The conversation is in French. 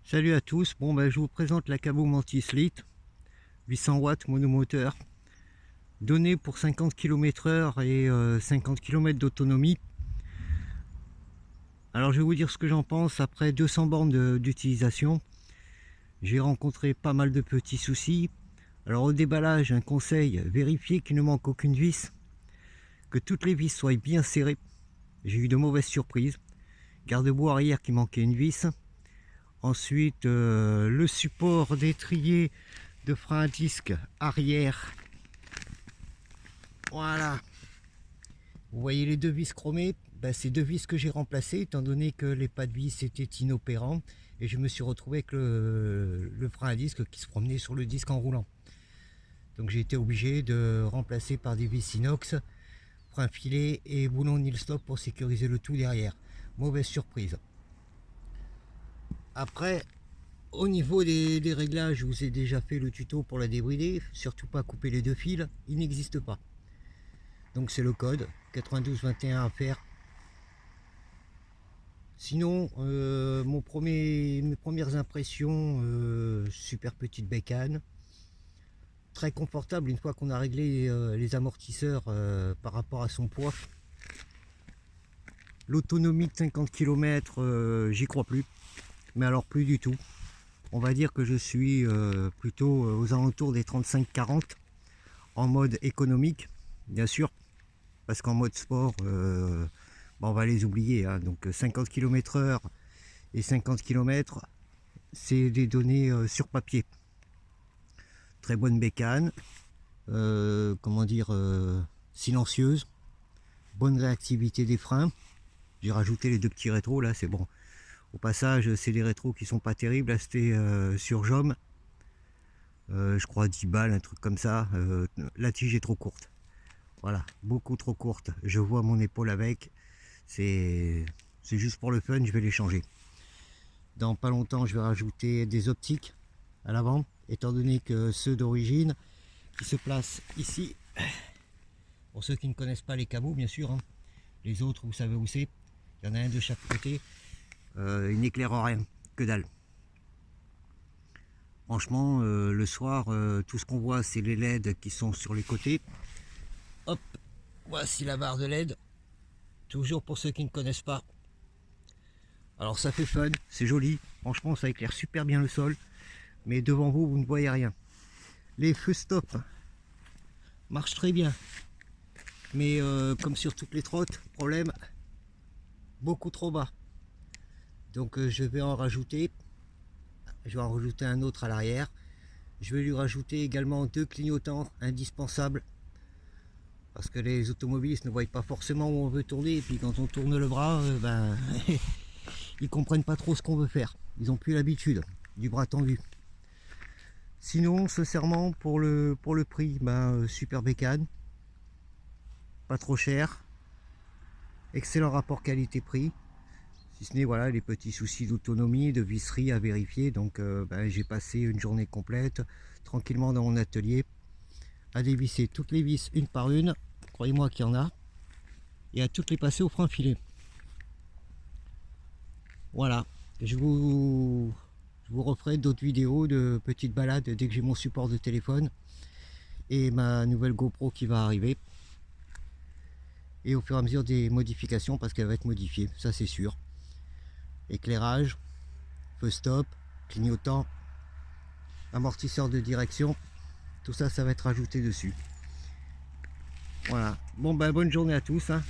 Salut à tous, je vous présente la Cabot Mantis Lite 800 watts monomoteur, donnée pour 50 km/h et 50 km d'autonomie. Alors je vais vous dire ce que j'en pense après 200 bornes d'utilisation. J'ai rencontré pas mal de petits soucis. Alors au déballage, un conseil, vérifiez qu'il ne manque aucune vis, que toutes les vis soient bien serrées. J'ai eu de mauvaises surprises. Garde-boue arrière qui manquait une vis. Ensuite, le support d'étrier de frein à disque arrière. Voilà. Vous voyez les deux vis chromées, c'est deux vis que j'ai remplacées étant donné que les pas de vis étaient inopérants et je me suis retrouvé avec le frein à disque qui se promenait sur le disque en roulant. Donc j'ai été obligé de remplacer par des vis inox, frein filet et boulon nil stop pour sécuriser le tout derrière. Mauvaise surprise. Après, au niveau des réglages, je vous ai déjà fait le tuto pour la débrider. Surtout pas couper les deux fils, il n'existe pas. Donc c'est le code 9221 à faire. Sinon, mes premières impressions, super petite bécane. Très confortable une fois qu'on a réglé les amortisseurs par rapport à son poids. L'autonomie de 50 km, j'y crois plus. Mais alors plus du tout. On va dire que je suis plutôt aux alentours des 35-40 en mode économique, bien sûr, parce qu'en mode sport, on va les oublier. Hein. Donc 50 km/h et 50 km, c'est des données sur papier. Très bonne bécane, silencieuse, bonne réactivité des freins. J'ai rajouté les deux petits rétros là, c'est bon. Au passage, c'est des rétros qui sont pas terribles, là c'était sur JOM. Je crois 10 balles, un truc comme ça. La tige est trop courte. Voilà, beaucoup trop courte. Je vois mon épaule avec. C'est juste pour le fun, je vais les changer. Dans pas longtemps, je vais rajouter des optiques à l'avant, étant donné que ceux d'origine qui se placent ici, pour ceux qui ne connaissent pas les cabots, bien sûr, hein. Les autres, vous savez où c'est. Il y en a un de chaque côté. Il n'éclaire rien, que dalle. Franchement, le soir, tout ce qu'on voit, c'est les LED qui sont sur les côtés. Hop, voici la barre de LED. Toujours pour ceux qui ne connaissent pas. Alors ça fait fun, c'est joli. Franchement, ça éclaire super bien le sol. Mais devant vous, vous ne voyez rien. Les feux stop marchent très bien. Mais comme sur toutes les trottes, problème, beaucoup trop bas. Donc je vais en rajouter. Je vais en rajouter un autre à l'arrière. Je vais lui rajouter également deux clignotants indispensables. Parce que les automobilistes ne voient pas forcément où on veut tourner. Et puis quand on tourne le bras, ils comprennent pas trop ce qu'on veut faire. Ils n'ont plus l'habitude du bras tendu. Sinon, sincèrement, pour le prix, super bécane. Pas trop cher. Excellent rapport qualité-prix. Si ce n'est voilà les petits soucis d'autonomie, de visserie à vérifier. Donc j'ai passé une journée complète tranquillement dans mon atelier à dévisser toutes les vis une par une, croyez-moi qu'il y en a, et à toutes les passer au frein filet. Voilà, je vous referai d'autres vidéos de petites balades dès que j'ai mon support de téléphone et ma nouvelle GoPro qui va arriver, et au fur et à mesure des modifications, parce qu'elle va être modifiée, ça c'est sûr. Éclairage, feu stop, clignotant, amortisseur de direction, tout ça, ça va être ajouté dessus. Voilà, bonne journée à tous, hein.